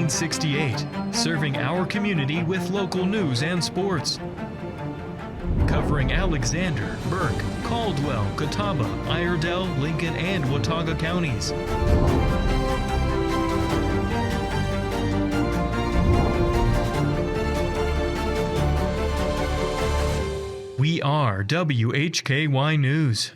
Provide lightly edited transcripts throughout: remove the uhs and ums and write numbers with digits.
1968, serving our community with local news and sports. Covering Alexander, Burke, Caldwell, Catawba, Iredell, Lincoln, and Watauga counties. We are WHKY News.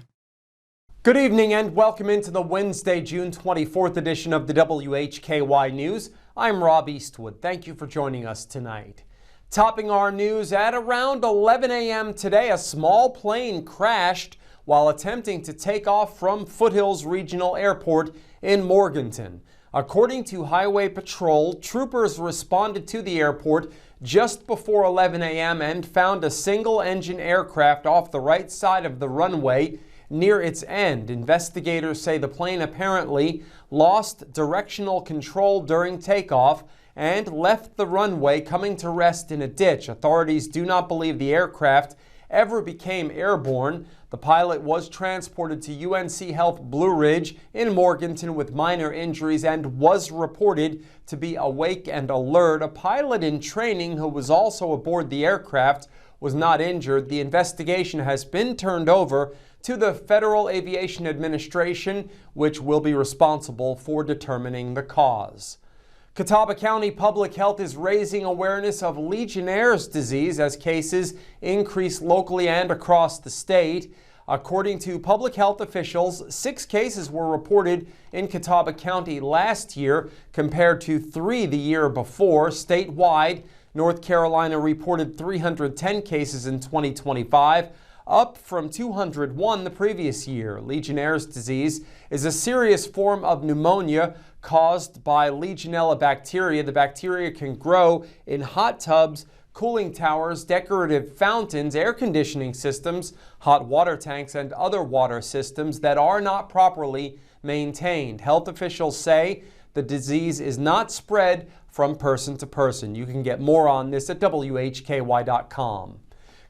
Good evening and welcome into the Wednesday, June 24th edition of the WHKY News. I'm Rob Eastwood. Thank you for joining us tonight. Topping our news at around 11 a.m. today, a small plane crashed while attempting to take off from Foothills Regional Airport in Morganton. According to Highway Patrol, troopers responded to the airport just before 11 a.m. and found a single-engine aircraft off the right side of the runway near its end. Investigators say the plane apparently lost directional control during takeoff and left the runway, coming to rest in a ditch. Authorities do not believe the aircraft ever became airborne. The pilot was transported to UNC Health Blue Ridge in Morganton with minor injuries and was reported to be awake and alert. A pilot in training who was also aboard the aircraft was not injured. The investigation has been turned over to the Federal Aviation Administration, which will be responsible for determining the cause. Catawba County Public Health is raising awareness of Legionnaires disease as cases increase locally and across the state. According to public health officials, 6 cases were reported in Catawba County last year compared to 3 the year before. Statewide, North Carolina reported 310 cases in 2025, up from 201 the previous year. Legionnaires disease is a serious form of pneumonia caused by Legionella bacteria. The bacteria can grow in hot tubs, cooling towers, decorative fountains, air conditioning systems, hot water tanks, and other water systems that are not properly maintained. Health officials say the disease is not spread from person to person. You can get more on this at WHKY.com.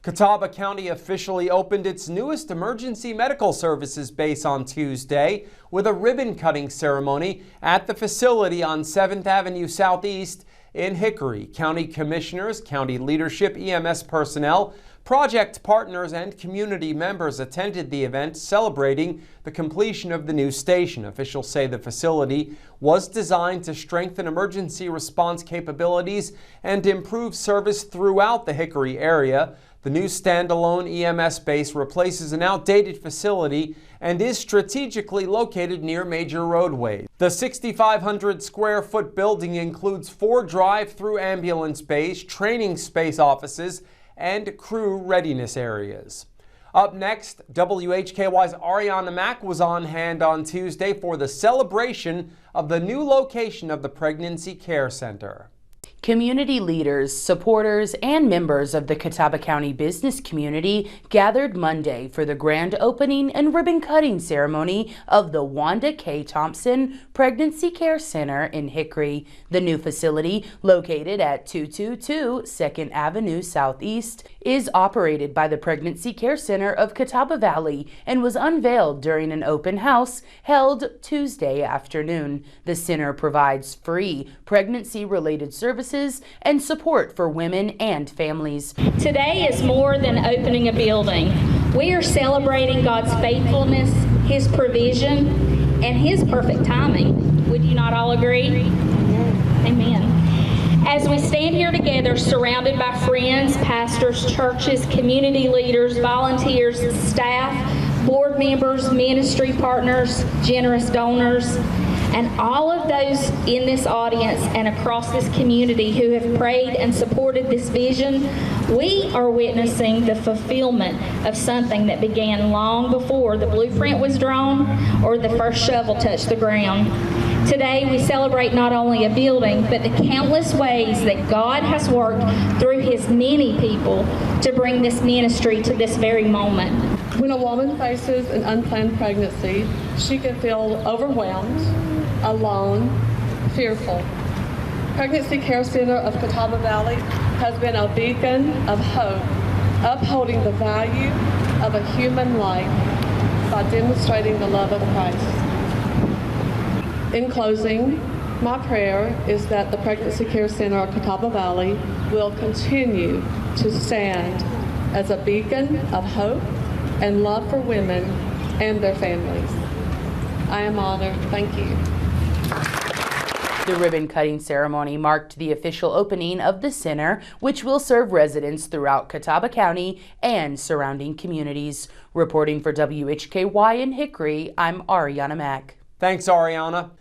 Catawba County officially opened its newest emergency medical services base on Tuesday with a ribbon-cutting ceremony at the facility on 7th Avenue Southeast in Hickory. County commissioners, county leadership, EMS personnel, project partners, and community members attended the event celebrating the completion of the new station. Officials say the facility was designed to strengthen emergency response capabilities and improve service throughout the Hickory area. The new standalone EMS base replaces an outdated facility and is strategically located near major roadways. The 6,500 square foot building includes 4 drive-through ambulance bays, training space offices, and crew readiness areas. Up next, WHKY's Arianna Mack was on hand on Tuesday for the celebration of the new location of the Pregnancy Care Center. Community leaders, supporters, and members of the Catawba County business community gathered Monday for the grand opening and ribbon-cutting ceremony of the Wanda K. Thompson Pregnancy Care Center in Hickory. The new facility, located at 222 2nd Avenue Southeast, is operated by the Pregnancy Care Center of Catawba Valley and was unveiled during an open house held Tuesday afternoon. The center provides free pregnancy-related services and support for women and families. Today is more than opening a building. We are celebrating God's faithfulness, His provision, and His perfect timing. Would you not all agree? Amen. As we stand here together, surrounded by friends, pastors, churches, community leaders, volunteers, staff, board members, ministry partners, generous donors, and all of those in this audience and across this community who have prayed and supported this vision, we are witnessing the fulfillment of something that began long before the blueprint was drawn or the first shovel touched the ground. Today we celebrate not only a building, but the countless ways that God has worked through His many people to bring this ministry to this very moment. When a woman faces an unplanned pregnancy, she can feel overwhelmed, alone, fearful. Pregnancy Care Center of Catawba Valley has been a beacon of hope, upholding the value of a human life by demonstrating the love of Christ. In closing, My prayer is that the Pregnancy Care Center of Catawba Valley will continue to stand as a beacon of hope and love for women and their families. I am honored. Thank you. The ribbon-cutting ceremony marked the official opening of the center, which will serve residents throughout Catawba County and surrounding communities. Reporting for WHKY in Hickory, I'm Arianna Mack. Thanks, Arianna.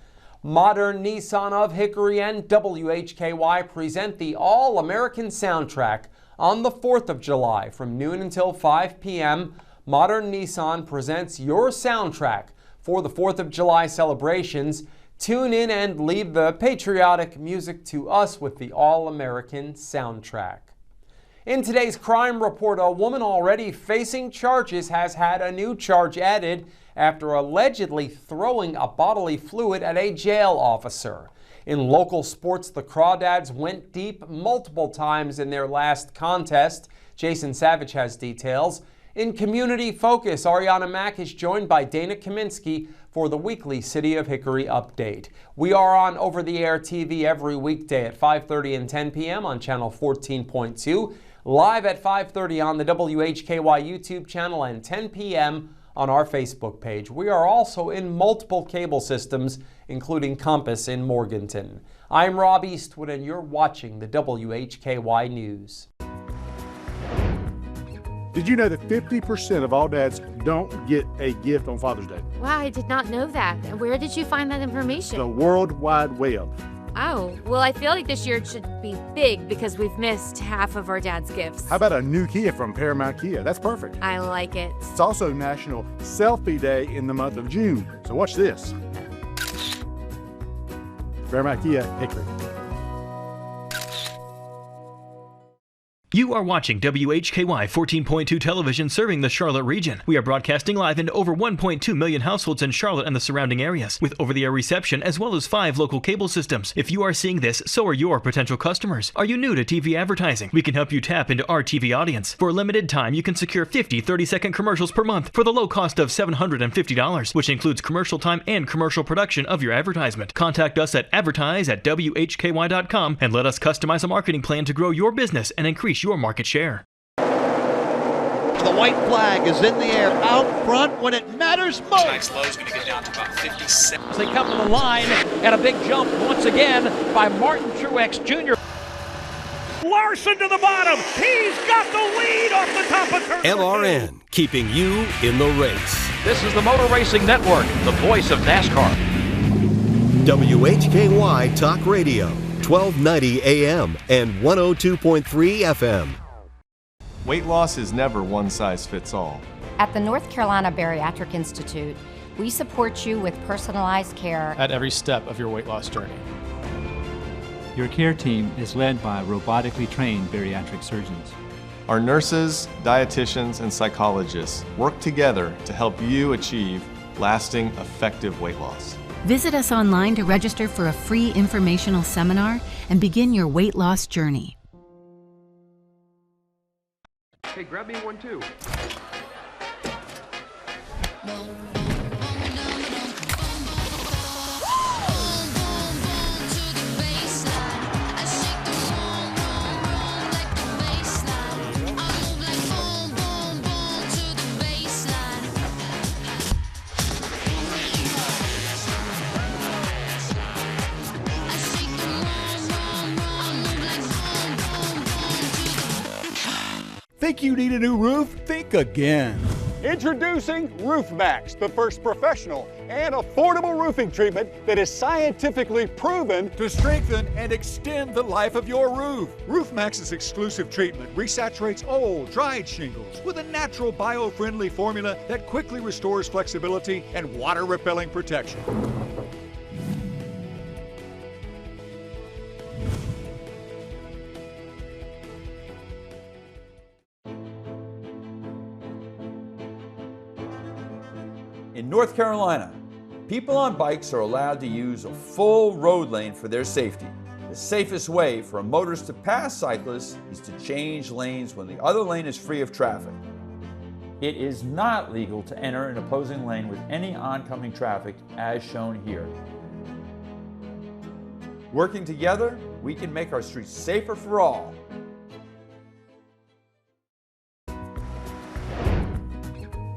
Modern Nissan of Hickory and WHKY present the All-American Soundtrack on the 4th of July from noon until 5 p.m. Modern Nissan presents your soundtrack for the 4th of July celebrations. Tune in and leave the patriotic music to us with the All-American Soundtrack. In today's crime report, a woman already facing charges has had a new charge added after allegedly throwing a bodily fluid at a jail officer. In local sports, the Crawdads went deep multiple times in their last contest. Jason Savage has details. In community focus, Arianna Mack is joined by Dana Kaminske for the weekly City of Hickory update. We are on over-the-air TV every weekday at 5:30 and 10 p.m. on channel 14.2, live at 5:30 on the WHKY YouTube channel and 10 p.m. on our Facebook page. We are also in multiple cable systems, including Compass in Morganton. I'm Rob Eastwood, and you're watching the WHKY News. Did you know that 50% of all dads don't get a gift on Father's Day? Wow, I did not know that. Where did you find that information? The World Wide Web. Oh, well, I feel like this year it should be big because we've missed half of our dad's gifts. How about a new Kia from Paramount Kia? That's perfect. I like it. It's also National Selfie Day in the month of June. So watch this. Paramount Kia, Hickory. You are watching WHKY 14.2 television serving the Charlotte region. We are broadcasting live into over 1.2 million households in Charlotte and the surrounding areas, with over-the-air reception as well as 5 local cable systems. If you are seeing this, so are your potential customers. Are you new to TV advertising? We can help you tap into our TV audience. For a limited time, you can secure 50 30-second commercials per month for the low cost of $750, which includes commercial time and commercial production of your advertisement. Contact us at advertise@WHKY.com and let us customize a marketing plan to grow your business and increase your market share. The white flag is in the air out front when it matters most. Tonight's low is going to get down to about 57. They come to the line and a big jump once again by Martin Truex Jr. Larson to the bottom. He's got the lead off the top of turn. LRN, keeping you in the race. This is the Motor Racing Network, the voice of NASCAR. WHKY Talk Radio, 1290 AM and 102.3 FM. Weight loss is never one size fits all. At the North Carolina Bariatric Institute, we support you with personalized care at every step of your weight loss journey. Your care team is led by robotically trained bariatric surgeons. Our nurses, dietitians, and psychologists work together to help you achieve lasting, effective weight loss. Visit us online to register for a free informational seminar and begin your weight loss journey. Hey, grab me one too. Think you need a new roof? Think again. Introducing Roof Max, the first professional and affordable roofing treatment that is scientifically proven to strengthen and extend the life of your roof. Roof Max's exclusive treatment resaturates old, dried shingles with a natural bio-friendly formula that quickly restores flexibility and water-repelling protection. In North Carolina, people on bikes are allowed to use a full road lane for their safety. The safest way for a motorist to pass cyclists is to change lanes when the other lane is free of traffic. It is not legal to enter an opposing lane with any oncoming traffic as shown here. Working together, we can make our streets safer for all.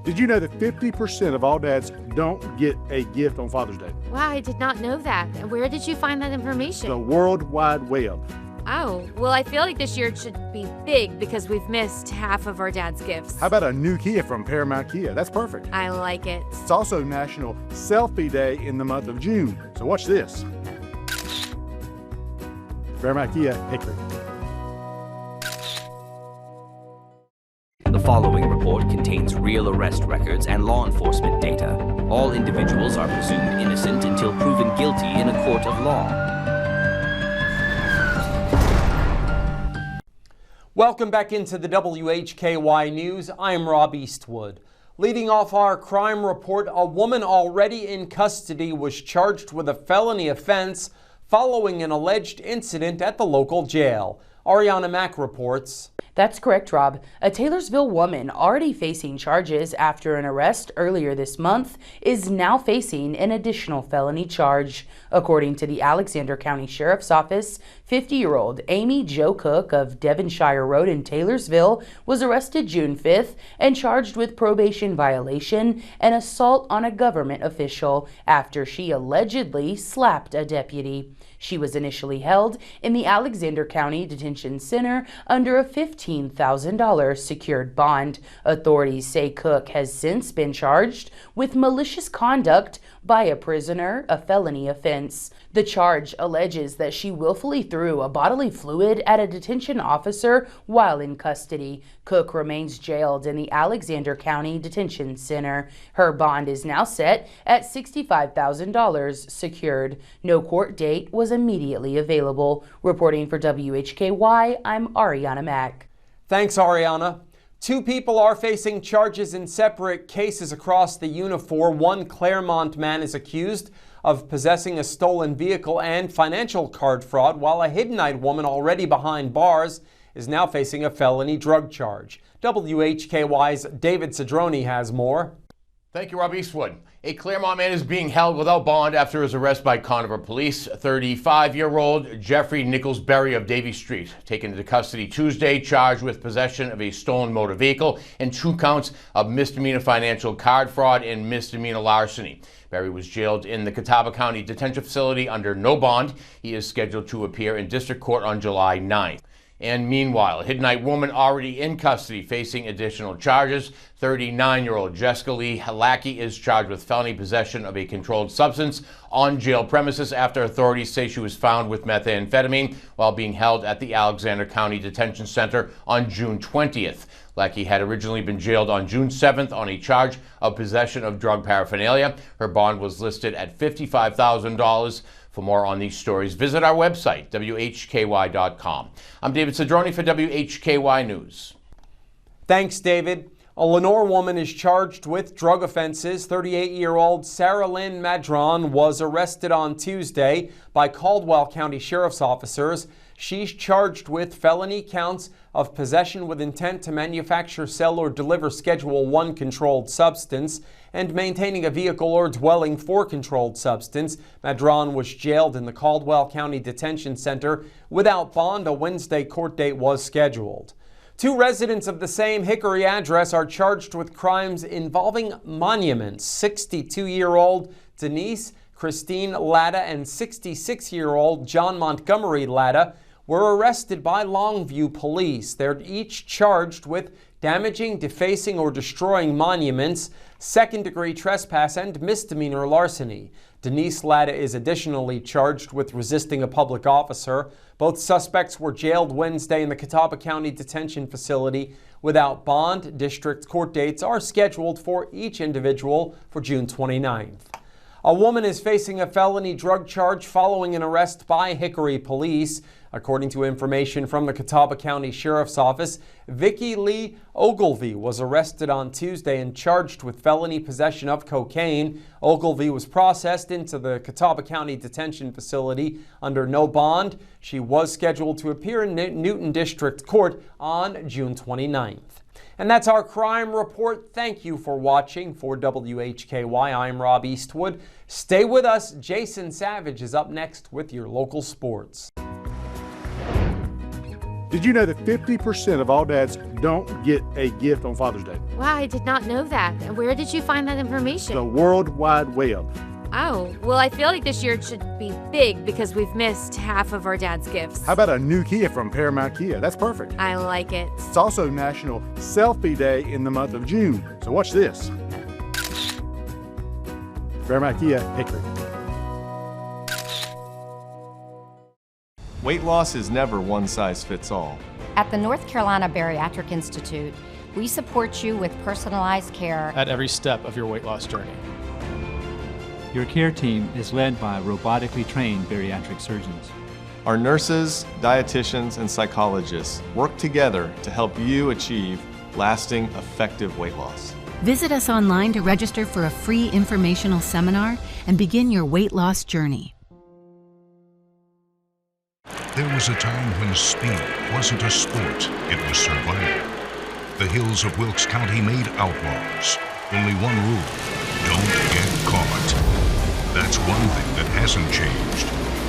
Did you know that 50% of all dads don't get a gift on Father's Day? Wow, I did not know that. Where did you find that information? The World Wide Web. Oh, well, I feel like this year it should be big because we've missed half of our dad's gifts. How about a new Kia from Paramount Kia? That's perfect. I like it. It's also National Selfie Day in the month of June. So watch this. Paramount Kia, Hickory. The following report contains real arrest records and law enforcement data. All individuals are presumed innocent until proven guilty in a court of law. Welcome back into the WHKY News. I'm Rob Eastwood. Leading off our crime report, a woman already in custody was charged with a felony offense following an alleged incident at the local jail. Arianna Mack reports. That's correct, Rob. A Taylorsville woman already facing charges after an arrest earlier this month is now facing an additional felony charge. According to the Alexander County Sheriff's Office, 50-year-old Amy Jo Cook of Devonshire Road in Taylorsville was arrested June 5th and charged with probation violation and assault on a government official after she allegedly slapped a deputy. She was initially held in the Alexander County Detention Center under a $15,000 secured bond. Authorities say Cook has since been charged with malicious conduct by a prisoner, a felony offense. The charge alleges that she willfully threw a bodily fluid at a detention officer while in custody. Cook remains jailed in the Alexander County Detention Center. Her bond is now set at $65,000 secured. No court date was immediately available. Reporting for WHKY, I'm Arianna Mack. Thanks, Arianna. Two people are facing charges in separate cases across the Unifour. One Claremont man is accused of possessing a stolen vehicle and financial card fraud, while a Hiddenite woman already behind bars is now facing a felony drug charge. WHKY's David Cedrone has more. Thank you, Rob Eastwood. A Claremont man is being held without bond after his arrest by Conover police. 35-year-old Jeffrey Nicholsberry of Davie Street, taken into custody Tuesday, charged with possession of a stolen motor vehicle and 2 counts of misdemeanor financial card fraud and misdemeanor larceny. Berry was jailed in the Catawba County Detention Facility under no bond. He is scheduled to appear in district court on July 9th. And meanwhile, a Hiddenite woman already in custody facing additional charges. 39-year-old Jessica Lee Lackey is charged with felony possession of a controlled substance on jail premises after authorities say she was found with methamphetamine while being held at the Alexander County Detention Center on June 20th. Lackey had originally been jailed on June 7th on a charge of possession of drug paraphernalia. Her bond was listed at $55,000. For more on these stories, visit our website, WHKY.com. I'm David Cedrone for WHKY News. Thanks, David. A Lenoir woman is charged with drug offenses. 38-year-old Sarah Lynn Madron was arrested on Tuesday by Caldwell County Sheriff's officers. She's charged with felony counts of possession with intent to manufacture, sell, or deliver Schedule I controlled substance and maintaining a vehicle or dwelling for controlled substance. Madron was jailed in the Caldwell County Detention Center without bond. A Wednesday court date was scheduled. 2 residents of the same Hickory address are charged with crimes involving monuments. 62-year-old Denise Christine Latta and 66-year-old John Montgomery Latta were arrested by Longview police. They're each charged with damaging, defacing, or destroying monuments, second-degree trespass, and misdemeanor larceny. Denise Latta is additionally charged with resisting a public officer. Both suspects were jailed Wednesday in the Catawba County Detention Facility without bond. District court dates are scheduled for each individual for June 29th. A woman is facing a felony drug charge following an arrest by Hickory police. According to information from the Catawba County Sheriff's Office, Vicki Lee Ogilvie was arrested on Tuesday and charged with felony possession of cocaine. Ogilvie was processed into the Catawba County Detention Facility under no bond. She was scheduled to appear in Newton District Court on June 29th. And that's our crime report. Thank you for watching. For WHKY, I'm Rob Eastwood. Stay with us. Jason Savage is up next with your local sports. Did you know that 50% of all dads don't get a gift on Father's Day? Wow, I did not know that. Where did you find that information? The World Wide Web. Oh, well, I feel like this year it should be big because we've missed half of our dad's gifts. How about a new Kia from Paramount Kia? That's perfect. I like it. It's also National Selfie Day in the month of June. So watch this. Paramount Kia, Hickory. Weight loss is never one size fits all. At the North Carolina Bariatric Institute, we support you with personalized care at every step of your weight loss journey. Your care team is led by robotically trained bariatric surgeons. Our nurses, dietitians, and psychologists work together to help you achieve lasting, effective weight loss. Visit us online to register for a free informational seminar and begin your weight loss journey. There was a time when speed wasn't a sport, it was survival. The hills of Wilkes County made outlaws. Only one rule: don't get caught. That's one thing that hasn't changed.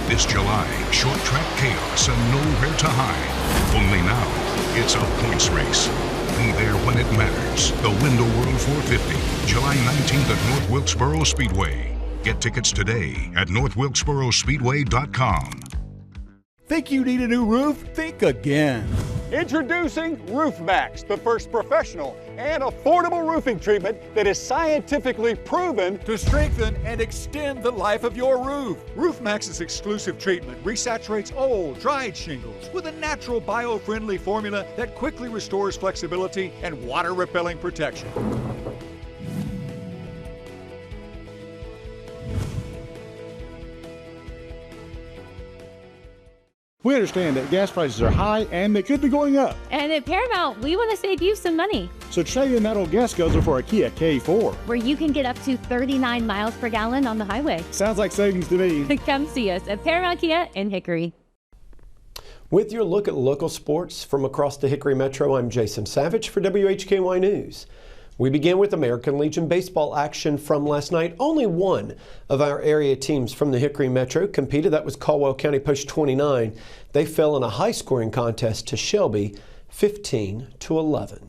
This July, short track chaos and nowhere to hide. Only now, it's a points race. Be there when it matters. The Window World 450, July 19th at North Wilkesboro Speedway. Get tickets today at northwilkesborospeedway.com. Think you need a new roof? Think again. Introducing RoofMax, the first professional and affordable roofing treatment that is scientifically proven to strengthen and extend the life of your roof. RoofMax's exclusive treatment resaturates old, dried shingles with a natural bio-friendly formula that quickly restores flexibility and water-repelling protection. We understand that gas prices are high and they could be going up. And at Paramount, we want to save you some money. So trade in that old gas guzzler for a Kia K4. Where you can get up to 39 miles per gallon on the highway. Sounds like savings to me. Come see us at Paramount Kia in Hickory. With your look at local sports from across the Hickory Metro, I'm Jason Savage for WHKY News. We begin with American Legion baseball action from last night. Only one of our area teams from the Hickory Metro competed. That was Caldwell County Post 29. They fell in a high-scoring contest to Shelby, 15-11.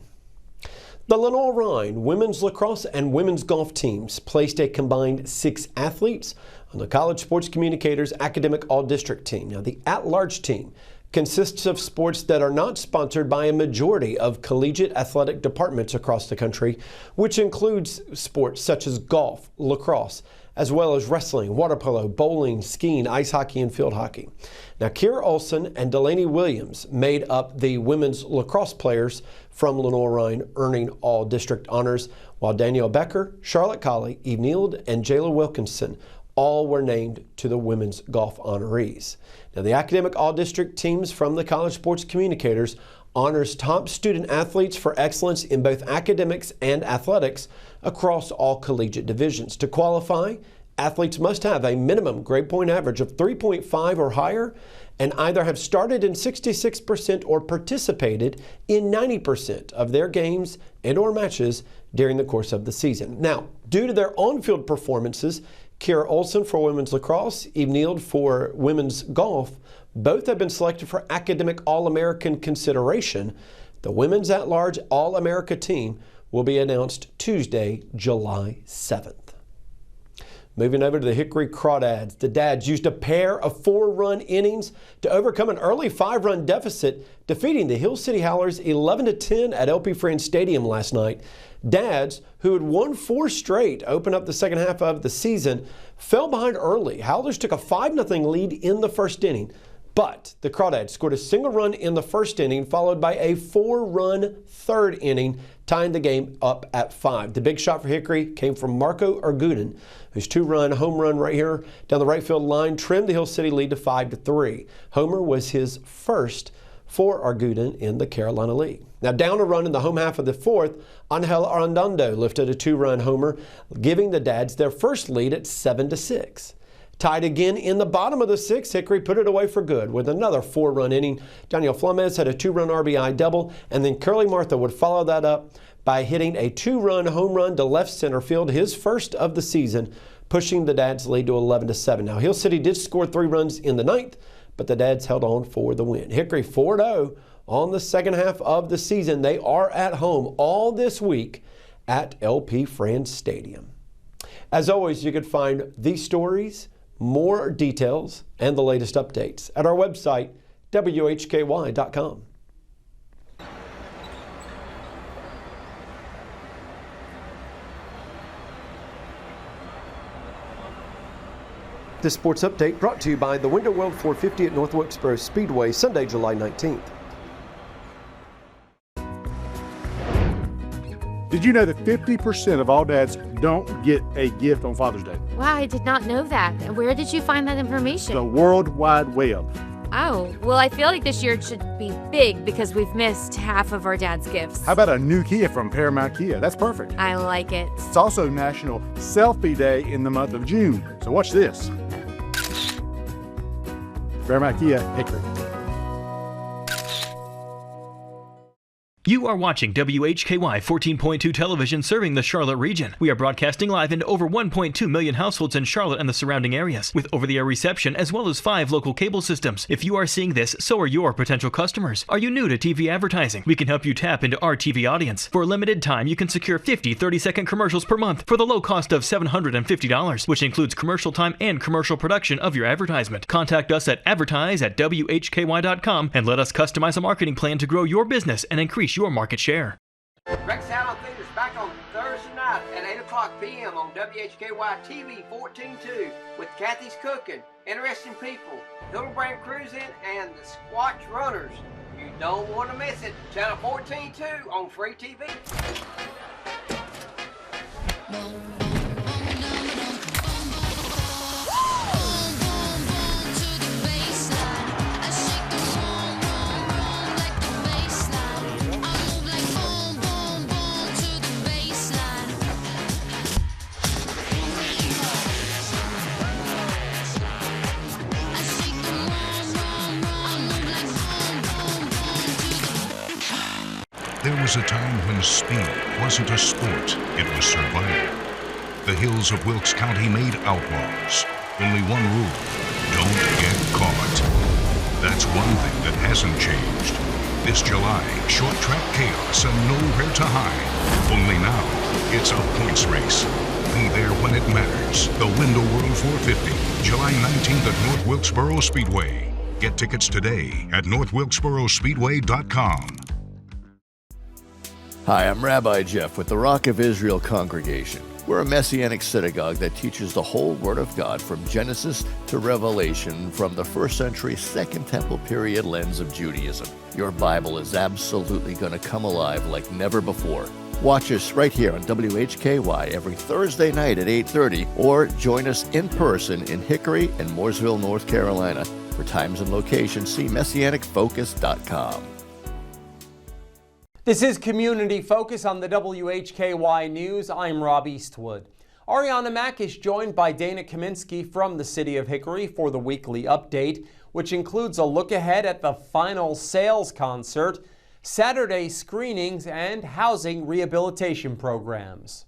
The Lenoir women's lacrosse and women's golf teams placed a combined 6 athletes on the College Sports Communicators Academic All-District team. Now, the at-large team consists of sports that are not sponsored by a majority of collegiate athletic departments across the country, which includes sports such as golf, lacrosse, as well as wrestling, water polo, bowling, skiing, ice hockey, and field hockey. Now, Kira Olson and Delaney Williams made up the women's lacrosse players from Lenoir, earning all district honors, while Danielle Becker, Charlotte Colley, Eve Neild, and Jayla Wilkinson all were named to the women's golf honorees. Now, the academic all-district teams from the College Sports Communicators honors top student athletes for excellence in both academics and athletics across all collegiate divisions. To qualify, athletes must have a minimum grade point average of 3.5 or higher and either have started in 66% or participated in 90% of their games and or matches during the course of the season. Now, due to their on-field performances, Kira Olson for women's lacrosse, Eve Neild for women's golf, both have been selected for academic All-American consideration. The women's at-large All-America team will be announced Tuesday, July 7th. Moving over to the Hickory Crawdads, the Dads used a pair of 4-run innings to overcome an early 5-run deficit, defeating the Hill City Howlers 11-10 at LP Friends Stadium last night. Dads, who had won 4 straight, open up the second half of the season, fell behind early. Howlers took a 5-0 lead in the first inning, but the Crawdads scored a single run in the first inning, followed by a 4-run third inning, tying the game up at 5. The big shot for Hickory came from Marco Arguden, whose 2-run home run right here down the right field line trimmed the Hill City lead to 5-3. Homer was his first for Arguden in the Carolina League. Now, down a run in the home half of the fourth, Angel Arredondo lifted a 2-run homer, giving the Dads their first lead at 7-6. Tied again in the bottom of the 6th, Hickory put it away for good with another 4-run inning. Daniel Flemez had a 2-run RBI double, and then Curly Martha would follow that up by hitting a 2-run home run to left center field, his first of the season, pushing the Dads' lead to 11-7. Now, Hill City did score 3 runs in the 9th, but the Dads held on for the win. Hickory 4-0 on the second half of the season. They are at home all this week at LP France Stadium. As always, you can find these stories, more details, and the latest updates at our website, WHKY.com. This sports update brought to you by the Window World 450 at North Wilkesboro Speedway, Sunday, July 19th. Did you know that 50% of all dads don't get a gift on Father's Day? Wow, I did not know that. Where did you find that information? The World Wide Web. Oh, well, I feel like this year it should be big because we've missed half of our dad's gifts. How about a new Kia from Paramount Kia? That's perfect. I like it. It's also National Selfie Day in the month of June. So watch this. Paramount Kia, Hickory. You are watching WHKY 14.2 television serving the Charlotte region. We are broadcasting live into over 1.2 million households in Charlotte and the surrounding areas, with over-the-air reception as well as 5 local cable systems. If you are seeing this, so are your potential customers. Are you new to TV advertising? We can help you tap into our TV audience. For a limited time, you can secure 50 30-second commercials per month for the low cost of $750, which includes commercial time and commercial production of your advertisement. Contact us at advertise@WHKY.com and let us customize a marketing plan to grow your business and increase your market share. Rex Out on Theater is back on Thursday night at 8 o'clock p.m. on WHKY TV 14.2 with Kathy's Cooking, Interesting People, Hildebrand Cruising, and the Squatch Runners. You don't want to miss it. Channel 14.2 on free TV. There was a time when speed wasn't a sport, it was survival. The hills of Wilkes County made outlaws. Only one rule, don't get caught. That's one thing that hasn't changed. This July, short track chaos and nowhere to hide. Only now, it's a points race. Be there when it matters. The Window World 450, July 19th at North Wilkesboro Speedway. Get tickets today at northwilkesborospeedway.com. Hi, I'm Rabbi Jeff with the Rock of Israel Congregation. We're a Messianic synagogue that teaches the whole Word of God from Genesis to Revelation from the first century Second Temple period lens of Judaism. Your Bible is absolutely going to come alive like never before. Watch us right here on WHKY every Thursday night at 8:30 or join us in person in Hickory and Mooresville, North Carolina. For times and locations, see MessianicFocus.com. This is Community Focus on the WHKY News. I'm Rob Eastwood. Arianna Mack is joined by Dana Kaminske from the City of Hickory for the weekly update, which includes a look ahead at the final sales concert, Saturday screenings, and housing rehabilitation programs.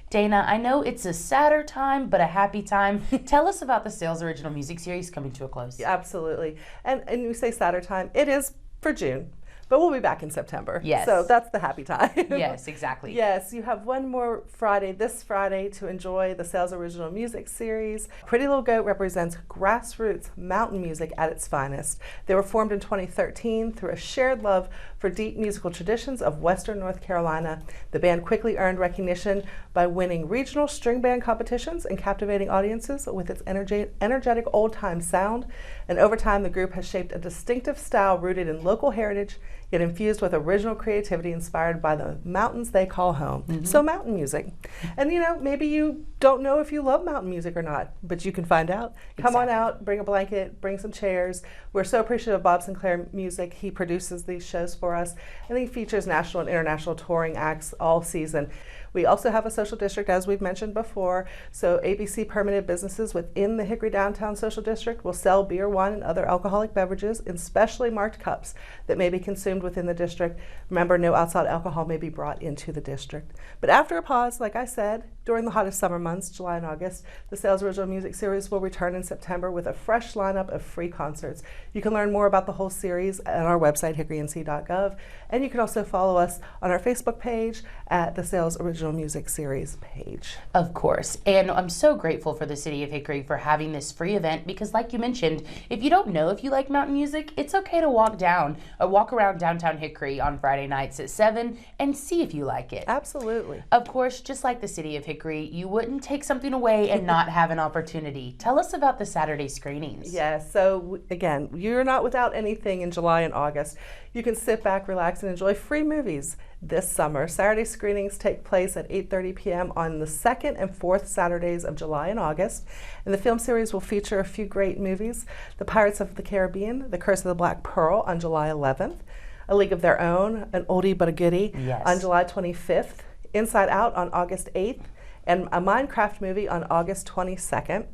Dana, I know it's a sadder time, but a happy time. Tell us about the Sales Original Music Series coming to a close. Absolutely. And we say sadder time, it is for June. But we'll be back in September. Yes. So that's the happy time. Yes, exactly. Yes, you have one more Friday, this Friday, to enjoy the Sales Original Music Series. Pretty Little Goat represents grassroots mountain music at its finest. They were formed in 2013 through a shared love for deep musical traditions of Western North Carolina. The band quickly earned recognition by winning regional string band competitions and captivating audiences with its energetic old-time sound. And over time, the group has shaped a distinctive style rooted in local heritage, yet infused with original creativity inspired by the mountains they call home. Mm-hmm. So mountain music. And you know, maybe you don't know if you love mountain music or not, but you can find out. Come on out, bring a blanket, bring some chairs. We're so appreciative of Bob Sinclair Music. He produces these shows for us, and he features national and international touring acts all season. We also have a social district, as we've mentioned before, so ABC permitted businesses within the Hickory Downtown Social District will sell beer, wine, and other alcoholic beverages in specially marked cups that may be consumed within the district. Remember, no outside alcohol may be brought into the district. But after a pause, like I said, during the hottest summer months, July and August, the Sales Original Music Series will return in September with a fresh lineup of free concerts. You can learn more about the whole series at our website, hickorync.gov, and you can also follow us on our Facebook page at the Sales Original Music Series page. Of course, and I'm so grateful for the City of Hickory for having this free event because, like you mentioned, if you don't know if you like mountain music, it's okay to walk around downtown Hickory on Friday nights at 7 and see if you like it. Absolutely. Of course, just like the City of Hickory, you wouldn't take something away and not have an opportunity. Tell us about the Saturday screenings. Yes, so again, you're not without anything in July and August. You can sit back, relax, and enjoy free movies this summer. Saturday screenings take place at 8:30 p.m. on the 2nd and 4th Saturdays of July and August. And the film series will feature a few great movies: The Pirates of the Caribbean, The Curse of the Black Pearl on July 11th, A League of Their Own, an oldie but a goodie, on July 25th, Inside Out on August 8th, and a Minecraft movie on August 22nd.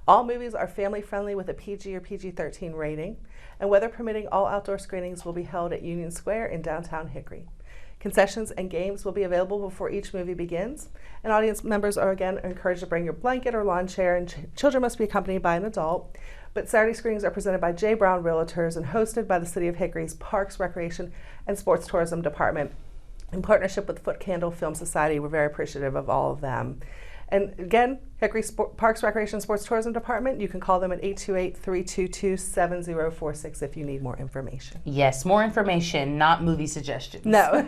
All movies are family friendly with a PG or PG-13 rating, and weather permitting, all outdoor screenings will be held at Union Square in downtown Hickory. Concessions and games will be available before each movie begins, and audience members are again encouraged to bring your blanket or lawn chair, and children must be accompanied by an adult. But Saturday screenings are presented by J. Brown Realtors and hosted by the City of Hickory's Parks, Recreation, and Sports Tourism Department. In partnership with Foot Candle Film Society, we're very appreciative of all of them. And again, Hickory Parks, Recreation, Sports Tourism Department, you can call them at 828-322-7046 if you need more information. Yes, more information, not movie suggestions. No.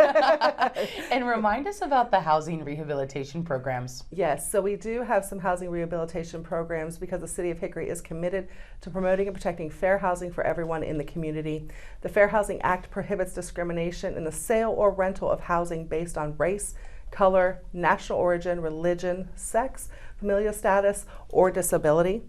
And remind us about the housing rehabilitation programs. Yes, so we do have some housing rehabilitation programs because the City of Hickory is committed to promoting and protecting fair housing for everyone in the community. The Fair Housing Act prohibits discrimination in the sale or rental of housing based on race, color, national origin, religion, sex, familial status, or disability.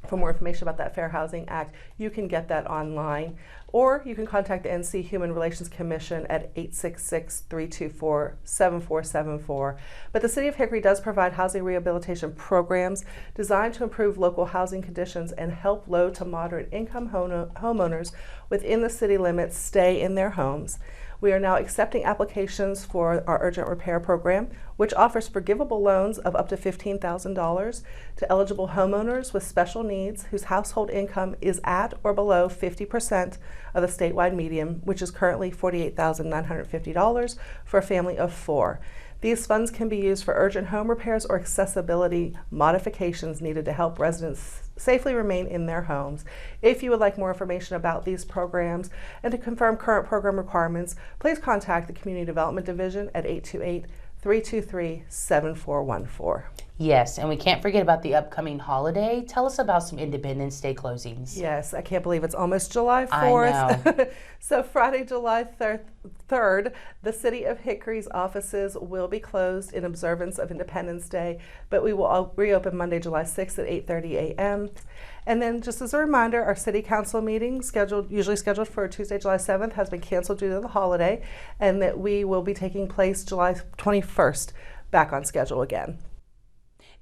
For more information about that Fair Housing Act, you can get that online, or you can contact the NC Human Relations Commission at 866-324-7474. But the City of Hickory does provide housing rehabilitation programs designed to improve local housing conditions and help low to moderate income homeowners within the city limits stay in their homes. We are now accepting applications for our urgent repair program, which offers forgivable loans of up to $15,000 to eligible homeowners with special needs whose household income is at or below 50% of the statewide median, which is currently $48,950 for a family of 4. These funds can be used for urgent home repairs or accessibility modifications needed to help residents safely remain in their homes. If you would like more information about these programs and to confirm current program requirements, please contact the Community Development Division at 828-323-7414. Yes, and we can't forget about the upcoming holiday. Tell us about some Independence Day closings. Yes, I can't believe it's almost July 4th. I know. So Friday, July 3rd, the City of Hickory's offices will be closed in observance of Independence Day, but we will all reopen Monday, July 6th at 8:30 a.m. And then just as a reminder, our City Council meeting, usually scheduled for Tuesday, July 7th, has been canceled due to the holiday, and that we will be taking place July 21st, back on schedule again.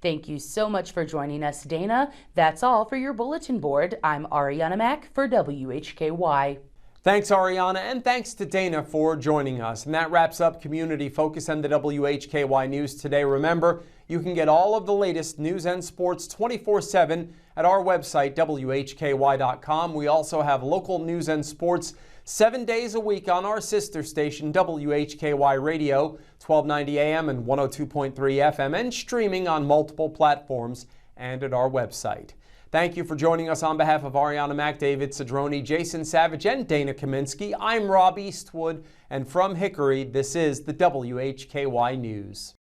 Thank you so much for joining us, Dana. That's all for your bulletin board. I'm Arianna Mack for WHKY. Thanks, Arianna, and thanks to Dana for joining us. And that wraps up Community Focus and the WHKY News today. Remember, you can get all of the latest news and sports 24/7 at our website, WHKY.com. We also have local news and sports 7 days a week on our sister station, WHKY Radio, 1290 AM and 102.3 FM, and streaming on multiple platforms and at our website. Thank you for joining us. On behalf of Arianna Mack, David Cedrone, Jason Savage, and Dana Kaminske, I'm Rob Eastwood, and from Hickory, this is the WHKY News.